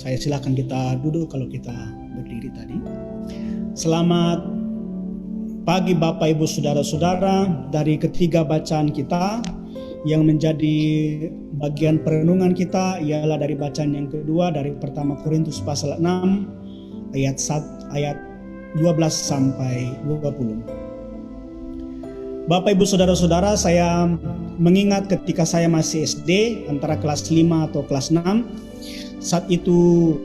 Saya silakan kita duduk kalau kita berdiri tadi. Selamat pagi Bapak Ibu Saudara-saudara. Dari ketiga bacaan kita yang menjadi bagian perenungan kita ialah dari bacaan yang kedua dari pertama Korintus pasal 6 ayat 12 sampai 20. Bapak Ibu Saudara-saudara, saya mengingat ketika saya masih SD antara kelas 5 atau kelas 6. Saat itu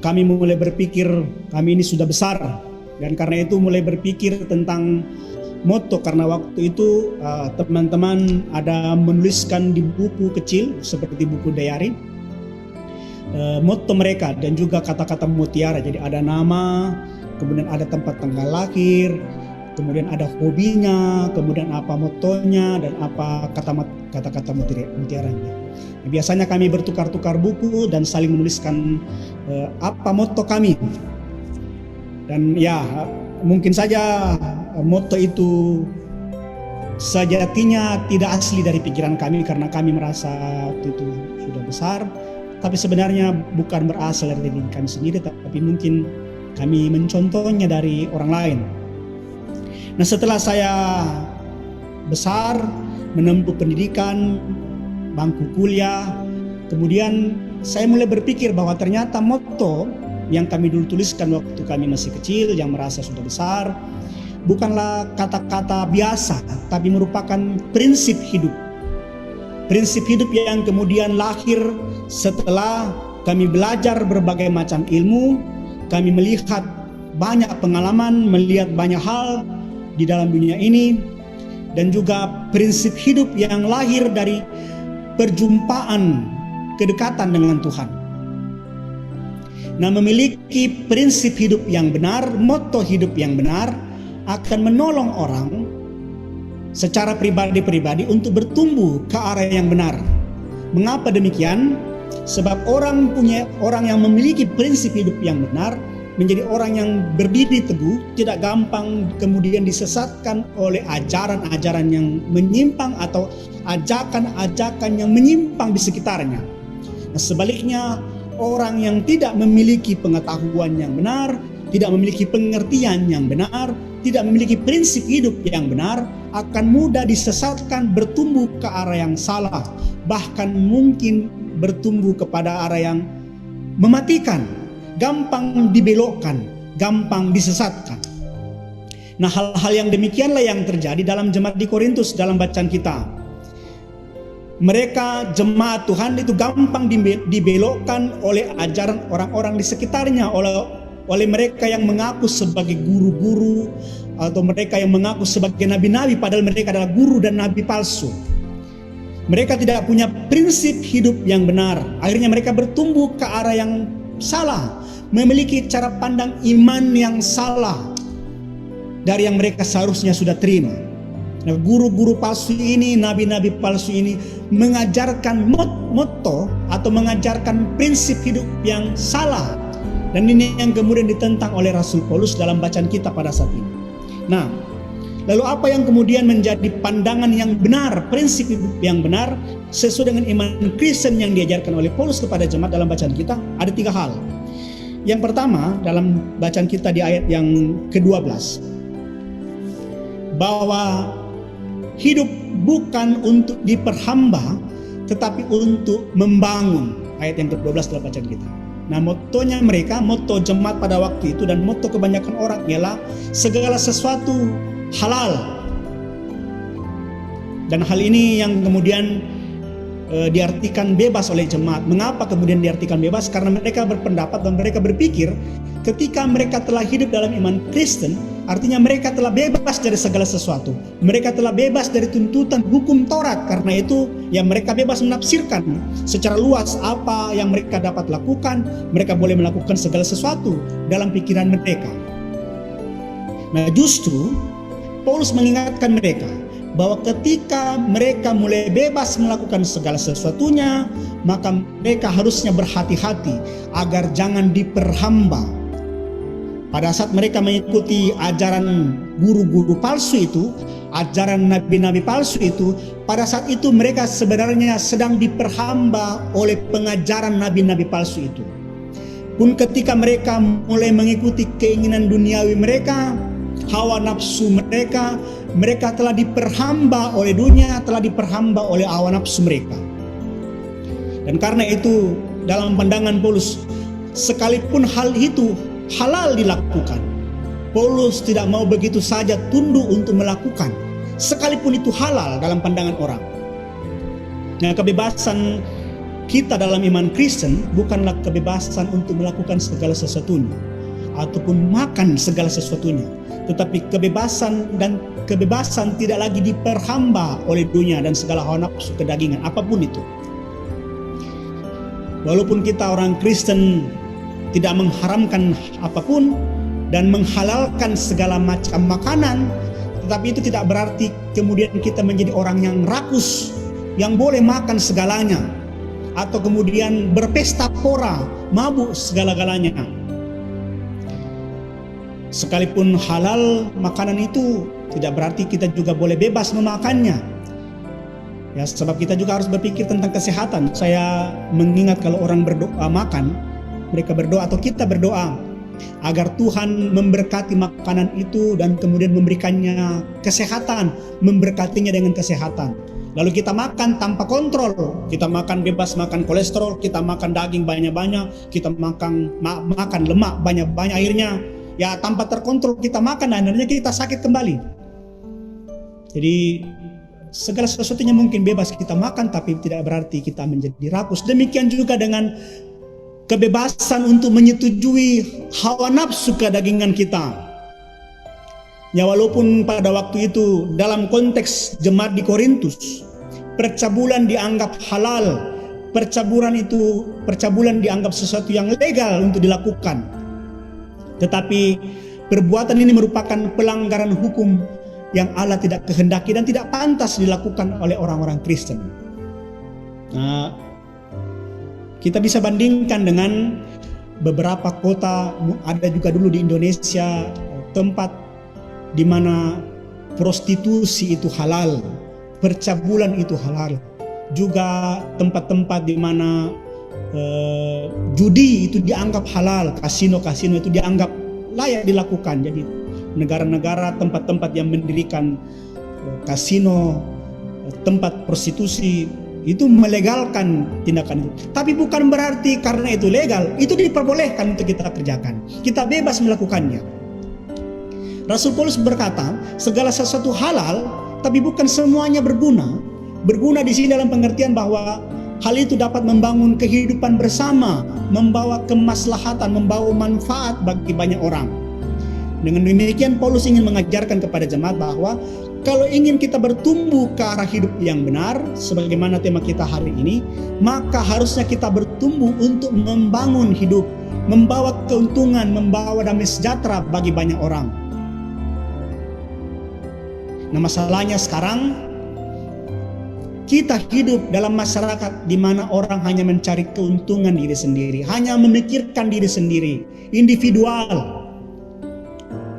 kami mulai berpikir kami ini sudah besar, dan karena itu mulai berpikir tentang moto, karena waktu itu teman-teman ada menuliskan di buku kecil seperti buku diary moto mereka dan juga kata-kata mutiara. Jadi ada nama, kemudian ada tempat tanggal lahir, kemudian ada hobinya, kemudian apa motonya dan apa kata-kata mutiaranya. Biasanya kami bertukar-tukar buku dan saling menuliskan apa moto kami. Dan ya mungkin saja moto itu sejatinya tidak asli dari pikiran kami karena kami merasa itu sudah besar. Tapi sebenarnya bukan berasal dari diri kami sendiri, tapi mungkin kami mencontohnya dari orang lain. Nah, setelah saya besar menempuh pendidikan, bangku kuliah, kemudian saya mulai berpikir bahwa ternyata moto yang kami dulu tuliskan waktu kami masih kecil, yang merasa sudah besar, bukanlah kata-kata biasa, tapi merupakan prinsip hidup. Prinsip hidup yang kemudian lahir setelah kami belajar berbagai macam ilmu, kami melihat banyak pengalaman, melihat banyak hal di dalam dunia ini, dan juga prinsip hidup yang lahir dari perjumpaan kedekatan dengan Tuhan. Nah, memiliki prinsip hidup yang benar, moto hidup yang benar akan menolong orang secara pribadi-pribadi untuk bertumbuh ke arah yang benar. Mengapa demikian? Sebab orang yang memiliki prinsip hidup yang benar menjadi orang yang berdiri teguh, tidak gampang kemudian disesatkan oleh ajaran-ajaran yang menyimpang atau ajakan-ajakan yang menyimpang di sekitarnya. Nah, sebaliknya, orang yang tidak memiliki pengetahuan yang benar, tidak memiliki pengertian yang benar, tidak memiliki prinsip hidup yang benar, akan mudah disesatkan, bertumbuh ke arah yang salah, bahkan mungkin bertumbuh kepada arah yang mematikan, gampang dibelokkan, gampang disesatkan. Nah, hal-hal yang demikianlah yang terjadi dalam jemaat di Korintus dalam bacaan kita. Mereka jemaat Tuhan itu gampang dibelokkan oleh ajaran orang-orang di sekitarnya, oleh mereka yang mengaku sebagai guru-guru atau mereka yang mengaku sebagai nabi-nabi, padahal mereka adalah guru dan nabi palsu. Mereka tidak punya prinsip hidup yang benar. Akhirnya mereka bertumbuh ke arah yang salah, memiliki cara pandang iman yang salah dari yang mereka seharusnya sudah terima. Nah, guru-guru palsu ini, nabi-nabi palsu ini mengajarkan motto atau mengajarkan prinsip hidup yang salah, dan ini yang kemudian ditentang oleh Rasul Paulus dalam bacaan kita pada saat ini. Nah, lalu apa yang kemudian menjadi pandangan yang benar, prinsip hidup yang benar sesuai dengan iman Kristen yang diajarkan oleh Paulus kepada jemaat dalam bacaan kita? Ada 3 hal. Yang pertama, dalam bacaan kita di ayat yang ke-12, bahwa hidup bukan untuk diperhamba tetapi untuk membangun. Ayat yang ke-12 dalam bacaan kita. Nah, motonya mereka, moto jemaat pada waktu itu dan moto kebanyakan orang ialah segala sesuatu halal. Dan hal ini yang kemudian diartikan bebas oleh jemaat. Mengapa kemudian diartikan bebas? Karena mereka berpendapat dan mereka berpikir ketika mereka telah hidup dalam iman Kristen, artinya mereka telah bebas dari segala sesuatu. Mereka telah bebas dari tuntutan hukum Taurat. Karena itu ya mereka bebas menafsirkan secara luas apa yang mereka dapat lakukan. Mereka boleh melakukan segala sesuatu dalam pikiran mereka. Nah, justru Paulus mengingatkan mereka bahwa ketika mereka mulai bebas melakukan segala sesuatunya, maka mereka harusnya berhati-hati agar jangan diperhamba. Pada saat mereka mengikuti ajaran guru-guru palsu itu, ajaran nabi-nabi palsu itu, pada saat itu mereka sebenarnya sedang diperhamba oleh pengajaran nabi-nabi palsu itu. pun ketika mereka mulai mengikuti keinginan duniawi mereka, hawa nafsu mereka, mereka telah diperhamba oleh dunia, telah diperhamba oleh hawa nafsu mereka. Dan karena itu dalam pandangan Paulus, sekalipun hal itu halal dilakukan, Paulus tidak mau begitu saja tunduk untuk melakukan, sekalipun itu halal dalam pandangan orang. Nah, kebebasan kita dalam iman Kristen bukanlah kebebasan untuk melakukan segala sesuatunya ataupun makan segala sesuatunya, tetapi kebebasan tidak lagi diperhamba oleh dunia dan segala hawa nafsu kedagingan apapun itu. Walaupun kita orang Kristen tidak mengharamkan apapun dan menghalalkan segala macam makanan, tetapi itu tidak berarti kemudian kita menjadi orang yang rakus, yang boleh makan segalanya, atau kemudian berpesta pora, mabuk segala-galanya. Sekalipun halal makanan itu, tidak berarti kita juga boleh bebas memakannya. Ya, sebab kita juga harus berpikir tentang kesehatan. Saya mengingat kalau orang berdoa makan, mereka berdoa atau kita berdoa agar Tuhan memberkati makanan itu dan kemudian memberikannya kesehatan, memberkatinya dengan kesehatan. Lalu kita makan tanpa kontrol, kita makan bebas makan kolesterol, kita makan daging banyak-banyak, kita makan lemak banyak-banyak, akhirnya ya tanpa terkontrol kita makan dan akhirnya kita sakit kembali. Jadi segala sesuatunya mungkin bebas kita makan, tapi tidak berarti kita menjadi rakus. Demikian juga dengan kebebasan untuk menyetujui hawa nafsu kedagingan kita. Ya, walaupun pada waktu itu dalam konteks jemaat di Korintus, percabulan dianggap halal, percabulan dianggap sesuatu yang legal untuk dilakukan. Tetapi perbuatan ini merupakan pelanggaran hukum yang Allah tidak kehendaki dan tidak pantas dilakukan oleh orang-orang Kristen. Nah, kita bisa bandingkan dengan beberapa kota, ada juga dulu di Indonesia tempat di mana prostitusi itu halal, percabulan itu halal, juga tempat-tempat di mana judi itu dianggap halal, kasino itu dianggap layak dilakukan. Jadi negara-negara tempat-tempat yang mendirikan kasino, tempat prostitusi itu melegalkan tindakan itu. Tapi bukan berarti karena itu legal, itu diperbolehkan untuk kita kerjakan. Kita bebas melakukannya. Rasul Paulus berkata, segala sesuatu halal, tapi bukan semuanya berguna. Berguna di sini dalam pengertian bahwa hal itu dapat membangun kehidupan bersama, membawa kemaslahatan, membawa manfaat bagi banyak orang. Dengan demikian Paulus ingin mengajarkan kepada jemaat bahwa kalau ingin kita bertumbuh ke arah hidup yang benar, sebagaimana tema kita hari ini, maka harusnya kita bertumbuh untuk membangun hidup, membawa keuntungan, membawa damai sejahtera bagi banyak orang. Nah, masalahnya sekarang kita hidup dalam masyarakat di mana orang hanya mencari keuntungan diri sendiri, hanya memikirkan diri sendiri, individual.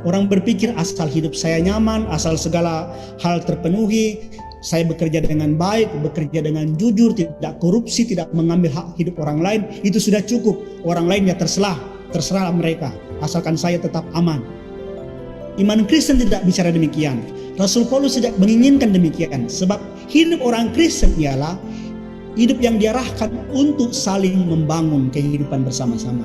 Orang berpikir asal hidup saya nyaman, asal segala hal terpenuhi, saya bekerja dengan baik, bekerja dengan jujur, tidak korupsi, tidak mengambil hak hidup orang lain, itu sudah cukup. Orang lain ya terserah mereka, asalkan saya tetap aman. Iman Kristen tidak bicara demikian. Rasul Paulus tidak menginginkan demikian, sebab hidup orang Kristen ialah hidup yang diarahkan untuk saling membangun kehidupan bersama-sama.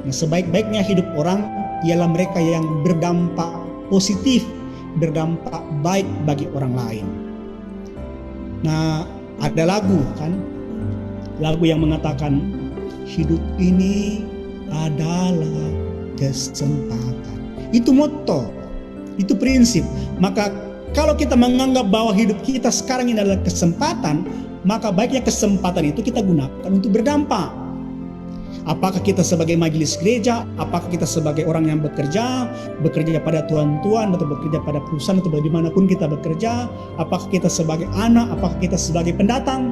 Nah, sebaik-baiknya hidup orang ialah mereka yang berdampak positif, berdampak baik bagi orang lain. Nah, ada lagu yang mengatakan hidup ini adalah kesempatan. Itu motto, itu prinsip. Maka kalau kita menganggap bahwa hidup kita sekarang ini adalah kesempatan, maka baiknya kesempatan itu kita gunakan untuk berdampak. Apakah kita sebagai majelis gereja, apakah kita sebagai orang yang bekerja pada tuan-tuan atau bekerja pada perusahaan atau dimanapun kita bekerja, apakah kita sebagai anak, apakah kita sebagai pendatang,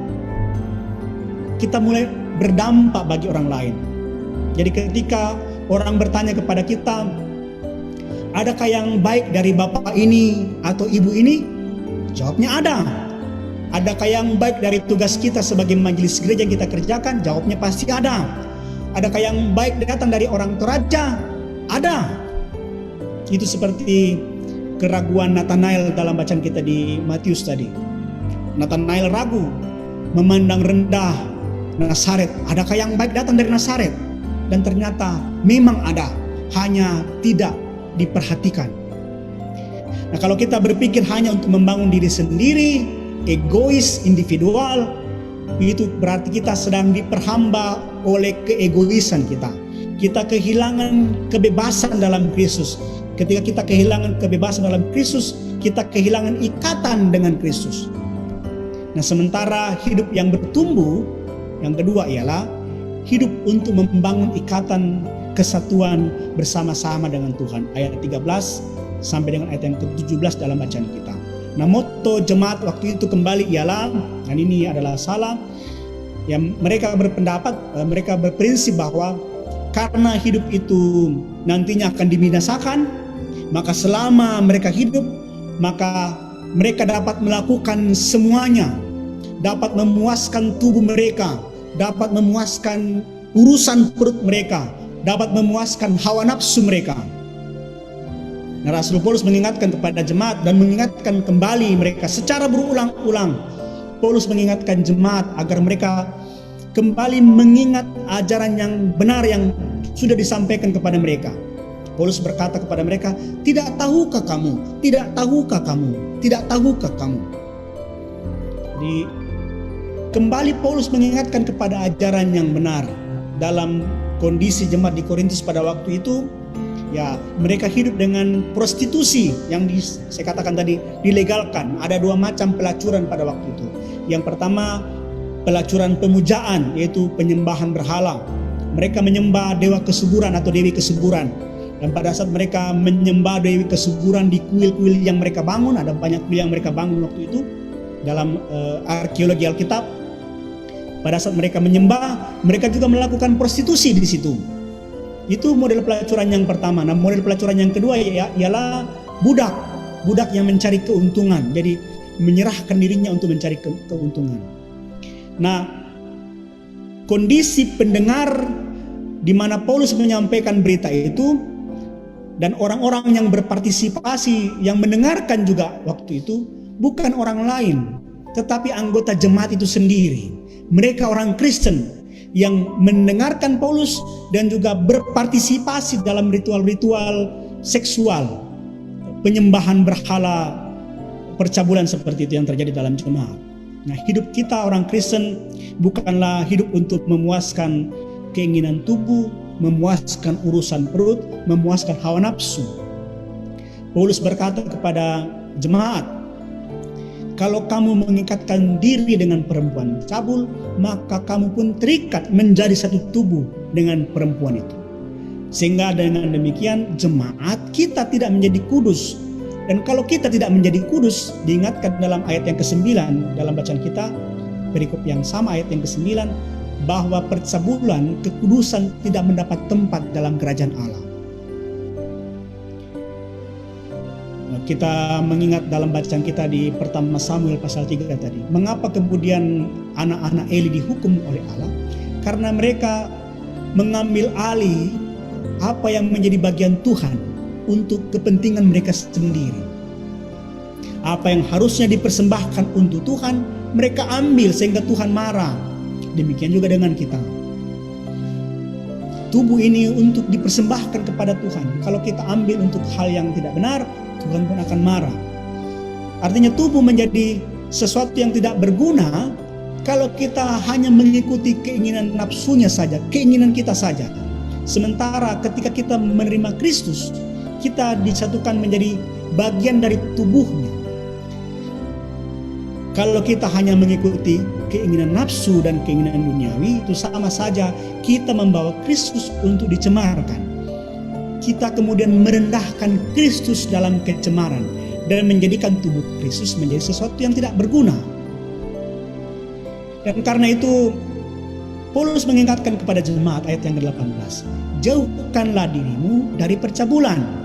kita mulai berdampak bagi orang lain. Jadi ketika orang bertanya kepada kita, adakah yang baik dari bapak ini atau ibu ini? Jawabnya ada. Adakah yang baik dari tugas kita sebagai majelis gereja yang kita kerjakan? Jawabnya pasti ada. Adakah yang baik datang dari orang toraja? Ada. Itu seperti keraguan Nathanael dalam bacaan kita di Matius tadi. Nathanael ragu, memandang rendah Nazaret. Adakah yang baik datang dari Nazaret? Dan ternyata memang ada, hanya tidak diperhatikan. Nah, kalau kita berpikir hanya untuk membangun diri sendiri, egois, individual, itu berarti kita sedang diperhamba oleh keegoisan kita. Kita kehilangan kebebasan dalam Kristus. Ketika kita kehilangan kebebasan dalam Kristus, kita kehilangan ikatan dengan Kristus. Nah, sementara hidup yang bertumbuh, yang kedua ialah hidup untuk membangun ikatan kesatuan bersama-sama dengan Tuhan. Ayat 13 sampai dengan ayat yang ke-17 dalam bacaan kita. Nah, motto jemaat waktu itu kembali ialah, dan ini adalah salah, yang mereka berpendapat, mereka berprinsip bahwa karena hidup itu nantinya akan dibinasakan, maka selama mereka hidup, maka mereka dapat melakukan semuanya, dapat memuaskan tubuh mereka, dapat memuaskan urusan perut mereka, dapat memuaskan hawa nafsu mereka. Nah, Rasul Paulus mengingatkan kepada jemaat dan mengingatkan kembali mereka secara berulang-ulang. Paulus mengingatkan jemaat agar mereka kembali mengingat ajaran yang benar yang sudah disampaikan kepada mereka. Paulus berkata kepada mereka, "Tidak tahukah kamu? Tidak tahukah kamu? Tidak tahukah kamu?" Jadi kembali Paulus mengingatkan kepada ajaran yang benar. Dalam kondisi jemaat di Korintus pada waktu itu, ya, mereka hidup dengan prostitusi yang saya katakan tadi dilegalkan. Ada dua macam pelacuran pada waktu itu. Yang pertama, pelacuran pemujaan, yaitu penyembahan berhala. Mereka menyembah dewa kesuburan atau dewi kesuburan. Dan pada saat mereka menyembah dewi kesuburan di kuil-kuil yang mereka bangun, ada banyak kuil yang mereka bangun waktu itu dalam arkeologi Alkitab. Pada saat mereka menyembah, mereka juga melakukan prostitusi di situ. Itu model pelacuran yang pertama. Nah, model pelacuran yang kedua ialah budak yang mencari keuntungan. Jadi menyerahkan dirinya untuk mencari keuntungan. Nah, kondisi pendengar di mana Paulus menyampaikan berita itu dan orang-orang yang berpartisipasi yang mendengarkan juga waktu itu bukan orang lain, tetapi anggota jemaat itu sendiri. Mereka orang Kristen yang mendengarkan Paulus dan juga berpartisipasi dalam ritual-ritual seksual, penyembahan berhala, percabulan seperti itu yang terjadi dalam jemaat. Nah, hidup kita orang Kristen bukanlah hidup untuk memuaskan keinginan tubuh, memuaskan urusan perut, memuaskan hawa nafsu. Paulus berkata kepada jemaat, "Kalau kamu mengikatkan diri dengan perempuan cabul, maka kamu pun terikat menjadi satu tubuh dengan perempuan itu." Sehingga dengan demikian jemaat kita tidak menjadi kudus. Dan kalau kita tidak menjadi kudus, diingatkan dalam ayat yang ke-9 dalam bacaan kita, perikop yang sama ayat yang ke-9, bahwa percabulan, kekudusan tidak mendapat tempat dalam kerajaan Allah. Kita mengingat dalam bacaan kita di pertama Samuel pasal 3 tadi. Mengapa kemudian anak-anak Eli dihukum oleh Allah? Karena mereka mengambil alih apa yang menjadi bagian Tuhan untuk kepentingan mereka sendiri. Apa yang harusnya dipersembahkan untuk Tuhan, mereka ambil sehingga Tuhan marah. Demikian juga dengan kita. Tubuh ini untuk dipersembahkan kepada Tuhan. Kalau kita ambil untuk hal yang tidak benar, Tuhan pun akan marah. Artinya tubuh menjadi sesuatu yang tidak berguna kalau kita hanya mengikuti keinginan nafsunya saja, keinginan kita saja. Sementara ketika kita menerima Kristus, kita disatukan menjadi bagian dari tubuhnya. Kalau kita hanya mengikuti keinginan nafsu dan keinginan duniawi, itu sama saja kita membawa Kristus untuk dicemarkan. Kita kemudian merendahkan Kristus dalam kecemaran dan menjadikan tubuh Kristus menjadi sesuatu yang tidak berguna. Dan karena itu Paulus mengingatkan kepada jemaat ayat yang ke-18, "Jauhkanlah dirimu dari percabulan."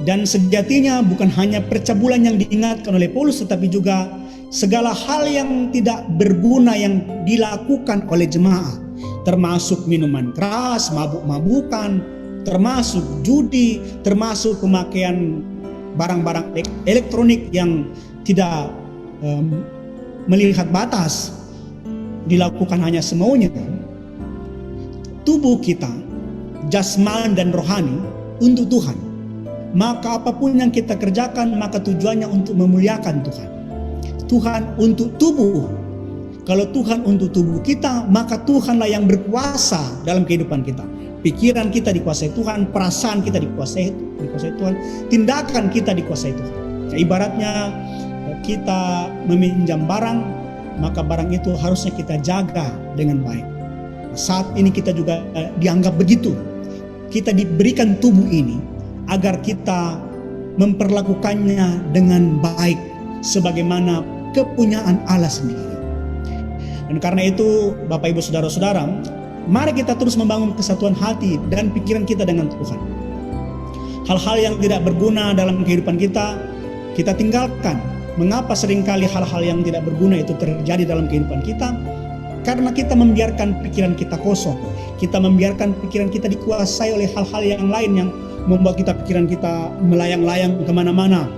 Dan sejatinya bukan hanya percabulan yang diingatkan oleh Paulus, tetapi juga segala hal yang tidak berguna yang dilakukan oleh jemaat, termasuk minuman keras, mabuk-mabukan, termasuk judi, termasuk pemakaian barang-barang elektronik yang tidak melihat batas, dilakukan hanya semaunya. Tubuh kita, jasmani dan rohani, untuk Tuhan. Maka apapun yang kita kerjakan, maka tujuannya untuk memuliakan Tuhan. Tuhan untuk tubuh. Kalau Tuhan untuk tubuh kita, maka Tuhanlah yang berkuasa dalam kehidupan kita. Pikiran kita dikuasai Tuhan, perasaan kita dikuasai Tuhan, tindakan kita dikuasai Tuhan. Ya, ibaratnya kita meminjam barang, maka barang itu harusnya kita jaga dengan baik. Saat ini kita juga dianggap begitu. Kita diberikan tubuh ini agar kita memperlakukannya dengan baik sebagaimana kepunyaan Allah sendiri. Dan karena itu, Bapak Ibu Saudara-saudara, mari kita terus membangun kesatuan hati dan pikiran kita dengan Tuhan. Hal-hal yang tidak berguna dalam kehidupan kita tinggalkan. Mengapa seringkali hal-hal yang tidak berguna itu terjadi dalam kehidupan kita? Karena kita membiarkan pikiran kita kosong. Kita membiarkan pikiran kita dikuasai oleh hal-hal yang lain yang membuat pikiran kita melayang-layang kemana-mana.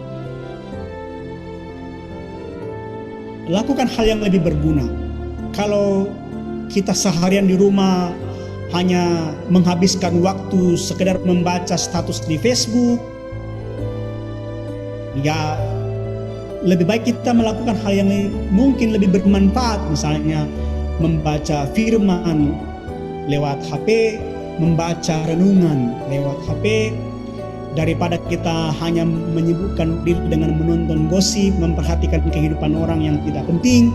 Lakukan hal yang lebih berguna. Kalau kita seharian di rumah hanya menghabiskan waktu sekedar membaca status di Facebook, ya lebih baik kita melakukan hal yang mungkin lebih bermanfaat, misalnya membaca firman lewat HP, membaca renungan lewat HP, daripada kita hanya menyibukkan diri dengan menonton gosip, memperhatikan kehidupan orang yang tidak penting.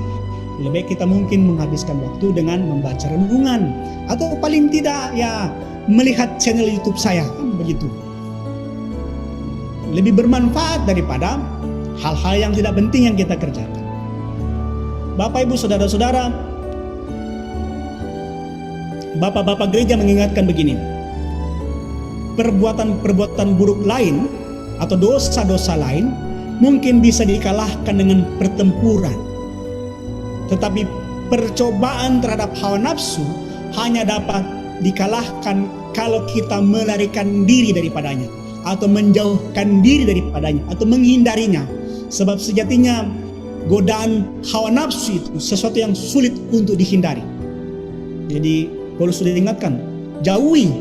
Lebih baik kita mungkin menghabiskan waktu dengan membaca renungan, atau paling tidak ya melihat channel YouTube saya, begitu. Lebih bermanfaat daripada hal-hal yang tidak penting yang kita kerjakan. Bapak Ibu Saudara-saudara, Bapak-bapak gereja mengingatkan begini, perbuatan-perbuatan buruk lain atau dosa-dosa lain mungkin bisa dikalahkan dengan pertempuran, tetapi percobaan terhadap hawa nafsu hanya dapat dikalahkan kalau kita melarikan diri daripadanya, atau menjauhkan diri daripadanya, atau menghindarinya. Sebab sejatinya godaan hawa nafsu itu sesuatu yang sulit untuk dihindari. Jadi Paulus sudah ingatkan, jauhi,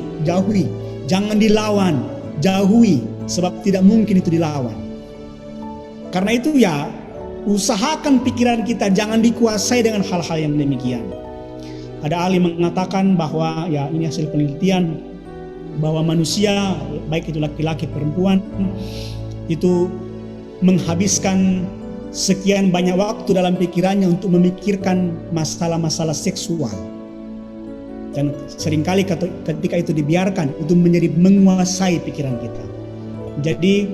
jangan dilawan, jauhi, sebab tidak mungkin itu dilawan. Karena itu ya, usahakan pikiran kita jangan dikuasai dengan hal-hal yang demikian. Ada ahli mengatakan bahwa ya ini hasil penelitian, bahwa manusia baik itu laki-laki perempuan itu menghabiskan sekian banyak waktu dalam pikirannya untuk memikirkan masalah-masalah seksual. Dan seringkali ketika itu dibiarkan, itu menjadi menguasai pikiran kita. Jadi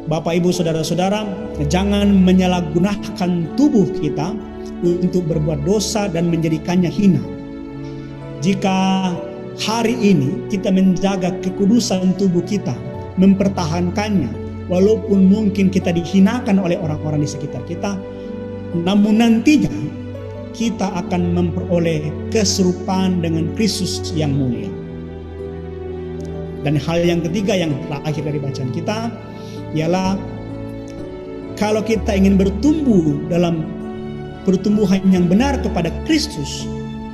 Bapak Ibu Saudara-saudara, jangan menyalahgunakan tubuh kita untuk berbuat dosa dan menjadikannya hina. Jika hari ini kita menjaga kekudusan tubuh kita, mempertahankannya, walaupun mungkin kita dihinakan oleh orang-orang di sekitar kita, namun nantinya kita akan memperoleh keserupaan dengan Kristus yang mulia. Dan hal yang ketiga yang terakhir dari bacaan kita ialah kalau kita ingin bertumbuh dalam pertumbuhan yang benar kepada Kristus,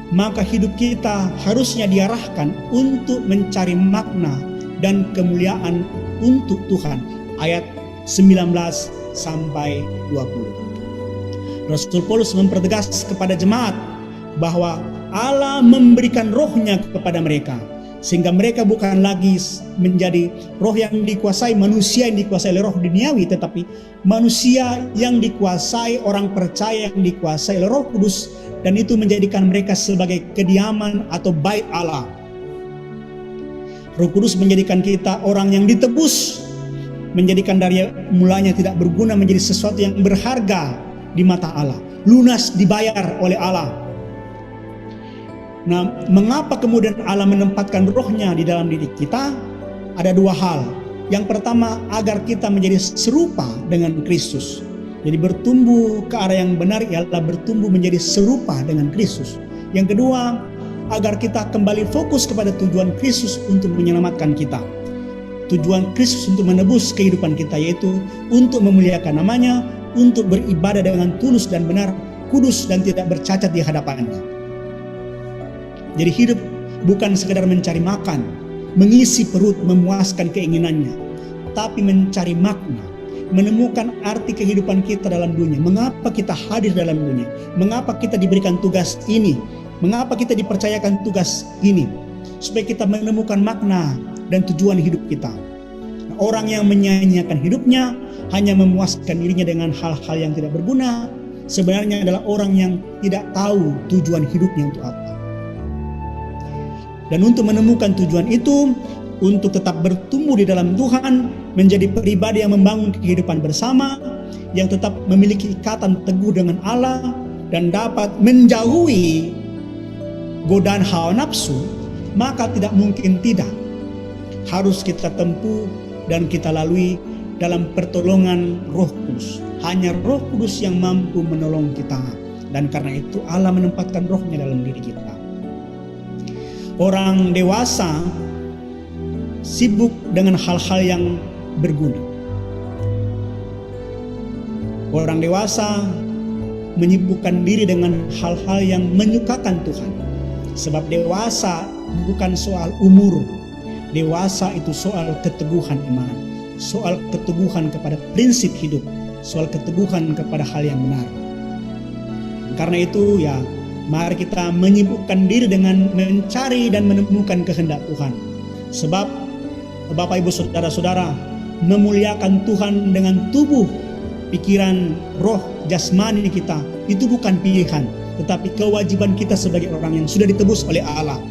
maka hidup kita harusnya diarahkan untuk mencari makna dan kemuliaan untuk Tuhan. Ayat 19 sampai 20. Rasul Paulus mempertegas kepada jemaat bahwa Allah memberikan rohnya kepada mereka, sehingga mereka bukan lagi menjadi roh yang dikuasai manusia yang dikuasai oleh roh duniawi, tetapi manusia yang dikuasai, orang percaya yang dikuasai oleh Roh Kudus, dan itu menjadikan mereka sebagai kediaman atau bait Allah. Roh Kudus menjadikan kita orang yang ditebus, menjadikan dari mulanya tidak berguna menjadi sesuatu yang berharga di mata Allah, lunas dibayar oleh Allah. Nah, mengapa kemudian Allah menempatkan rohnya di dalam diri kita? Ada dua hal. Yang pertama, agar kita menjadi serupa dengan Kristus. Jadi bertumbuh ke arah yang benar ialah bertumbuh menjadi serupa dengan Kristus. Yang kedua, agar kita kembali fokus kepada tujuan Kristus untuk menyelamatkan kita. Tujuan Kristus untuk menebus kehidupan kita, yaitu untuk memuliakan namanya, untuk beribadah dengan tulus dan benar, kudus dan tidak bercacat di hadapannya. Jadi hidup bukan sekedar mencari makan, mengisi perut, memuaskan keinginannya, tapi mencari makna, menemukan arti kehidupan kita dalam dunia. Mengapa kita hadir dalam dunia? Mengapa kita diberikan tugas ini? Mengapa kita dipercayakan tugas ini? Supaya kita menemukan makna dan tujuan hidup kita. Orang yang menyia-nyiakan hidupnya, hanya memuaskan dirinya dengan hal-hal yang tidak berguna, sebenarnya adalah orang yang tidak tahu tujuan hidupnya untuk apa. Dan untuk menemukan tujuan itu, untuk tetap bertumbuh di dalam Tuhan, menjadi pribadi yang membangun kehidupan bersama, yang tetap memiliki ikatan teguh dengan Allah, dan dapat menjauhi godaan hawa nafsu, maka tidak mungkin tidak. Harus kita tempuh dan kita lalui dalam pertolongan Roh Kudus. Hanya Roh Kudus yang mampu menolong kita. Dan karena itu Allah menempatkan rohnya dalam diri kita. Orang dewasa sibuk dengan hal-hal yang berguna. Orang dewasa menyibukkan diri dengan hal-hal yang menyukakan Tuhan. Sebab dewasa bukan soal umur. Dewasa itu soal keteguhan iman, soal keteguhan kepada prinsip hidup, soal keteguhan kepada hal yang benar. Karena itu ya, mari kita menyibukkan diri dengan mencari dan menemukan kehendak Tuhan. Sebab Bapak Ibu Saudara-saudara, memuliakan Tuhan dengan tubuh, pikiran, roh, jasmani kita, itu bukan pilihan, tetapi kewajiban kita sebagai orang yang sudah ditebus oleh Allah.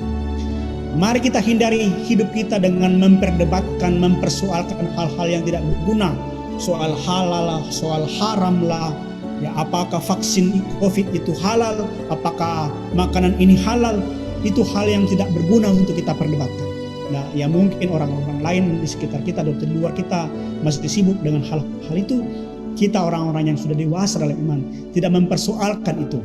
Mari kita hindari hidup kita dengan memperdebatkan, mempersoalkan hal-hal yang tidak berguna. Soal halal lah, soal haram lah. Ya, apakah vaksin COVID itu halal? Apakah makanan ini halal? Itu hal yang tidak berguna untuk kita perdebatkan. Nah, ya mungkin orang-orang lain di sekitar kita atau di luar kita masih sibuk dengan hal-hal itu. Kita orang-orang yang sudah dewasa dalam iman tidak mempersoalkan itu.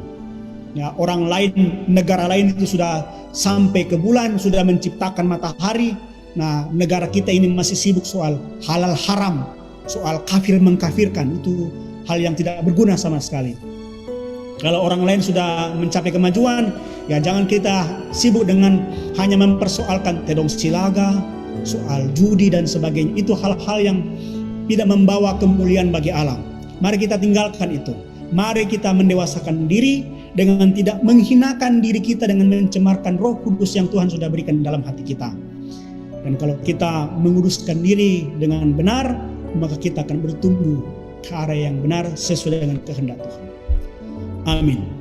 Ya, orang lain, negara lain itu sudah sampai ke bulan, sudah menciptakan matahari. Nah, negara kita ini masih sibuk soal halal haram, soal kafir mengkafirkan. Itu hal yang tidak berguna sama sekali. Kalau orang lain sudah mencapai kemajuan, ya jangan kita sibuk dengan hanya mempersoalkan tedong silaga, soal judi dan sebagainya. Itu hal-hal yang tidak membawa kemuliaan bagi Allah. Mari kita tinggalkan itu. Mari kita mendewasakan diri dengan tidak menghinakan diri kita dengan mencemarkan Roh Kudus yang Tuhan sudah berikan dalam hati kita. Dan kalau kita menguruskan diri dengan benar, maka kita akan bertumbuh ke arah yang benar sesuai dengan kehendak Tuhan. Amin.